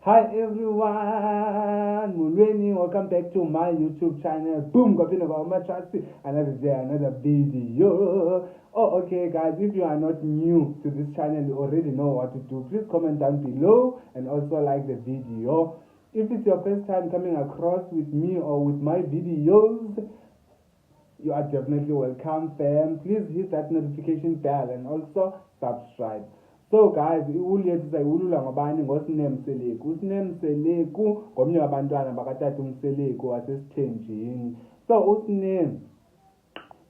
Hi everyone, Mulweni, welcome back to my YouTube channel. Boom, Gopino Matrasi, another day, another video. Oh, okay, guys, if you are not new to this channel, you already know what to do. Please comment down below and also like the video. If it's your first time coming across with me or with my videos, you are definitely welcome, fam. Please hit that notification bell and also subscribe. So guys, iwulu yethu sayiwulula ngobani? ngosine Mseleku. usine Mseleku ngomnye wabantwana bakatata uMseleku wasesithenjini. So usine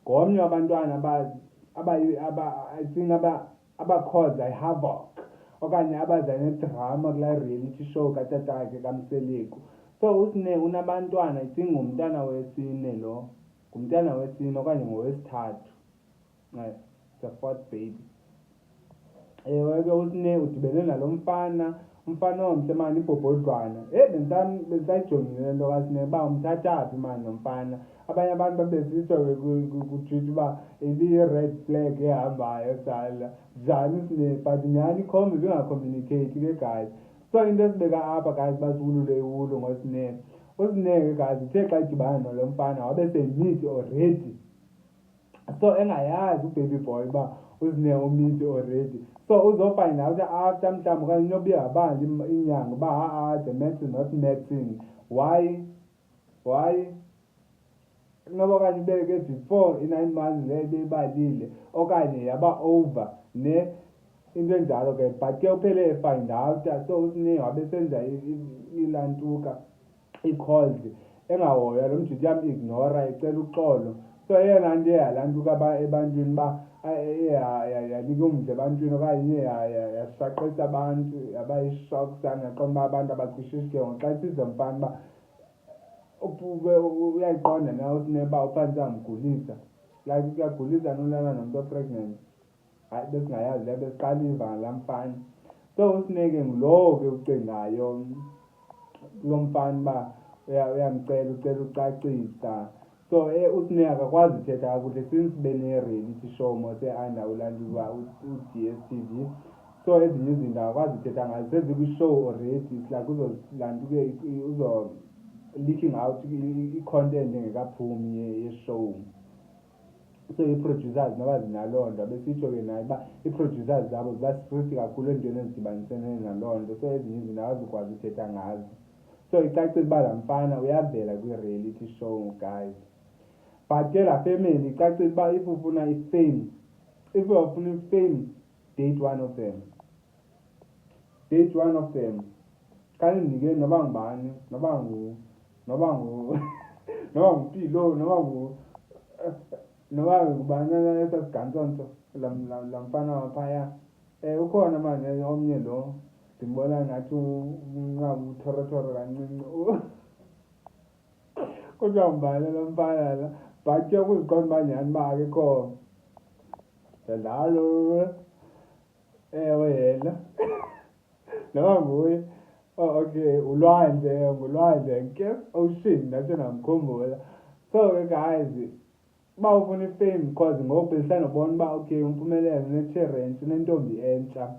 ngomnye wabantwana I think abakhoza iHavoc okanye abaza nedrama kulaa reality show katatakhe kaMseleku. So usine unabantwana, I think ngumntana wesine lo, ngumntana wesine okanye ngowesithathu. The fourth baby. Ewe ke usine udibene nalo umfana omhle mani, ibhobhodlwana. Bendisayijongile le nto kasine uba umthathaphi mani lo mfana. Abanye abantu babesitsho ke kutwitter uba ibiyi-red flag ehambayo sala njani sine, but nyhani ikhomba ibingacommunicate ke guys. So into esibeka apha guys basiwulule iwulu ngosine, usine ke guys uthe xa idibana nalo mfana wabe seyimithi already. So engayazi ubaby boy uba usine umithi already. So uzofind out after mhlawumbi okanye inoba ihambali inyanga uba the match is not matching. Why inoba okanye ibeke before i-9 months le beyibalile okanye yaba over ne into enjalo ke, but ke uphele efind out. So usine wabe senza ilantuka i-calls engahoya lo mjiti yam-ignora ecela uxolo. So eyona nto eyalantuka ebantwini uba yanika umdla ebantwini okanye yashaqisa abantu, yaba yishok sana yaqonda uba abantu abaqishishi ke ngoku xa isiza mfana uba uyayiqonda na usine uba uphantse uyamgulisa, like uyagulisa nolala nomntu o-pregnant. Hayi besingayazi le, besiqala iva ngalaa mfana. So usine ke ngulowo ke ucingayo kulo mfana uba uyamcela, ucela ucacisa. So usine akakwazi uthetha kakuhle since bene-reality show mos e-under ulantuka u-DSTV. So ezinye izinto akakwazi uthetha ngazo, sezikwi-show already. It's like uzolantuke leaking out i-content engekaphumi ye-show. So ii-producers noba zinaloo nto besitsho ke naye uba ii-producers zabo ziba strict kakhulu entweni ezidibanisene naloo nto. So ezinye izinto akazukwazi uthetha ngazo. So icacile uba laa mfana uyavela kwi-reality show guys. But ke laa family icacile uba if ufuna i-fame, if uyawufuna i-fame, date one of them. Date one of them. Khanindinike noba ngubani, noba nguPhilo, noba ngubani esasigantsonto laa mfana waphaya. Ukhona mani omnye lo ndimbona ngathi unqaba uthorothoro kancinci. Kuthiwa ngubani lo mfana la, but ke ukuziqonda uba nyhani uba akekho ndalo. Ewe yena noba nguye. Oh okay, ngulwandle ke ocean, ndatsho ndamkhumbula. So ke guys, uba ufuna ifame because ngoku besisanobona uba okay uMphumelelo uneTsherentsi, unentombi entsha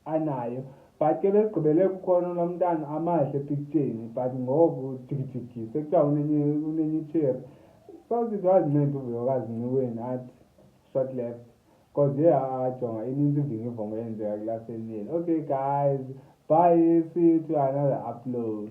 anayo. But ke besigqibele kukhona lo mntana amahle epiktsheni, but ngoku jikijiki sekuthiwa unenye icherry. So sithi wazinceda uvuyokazi nciweni athi short left because ajonga inintsi ivingivongo eyenzeka kulaa family. Okay guys, bye, see you to another upload.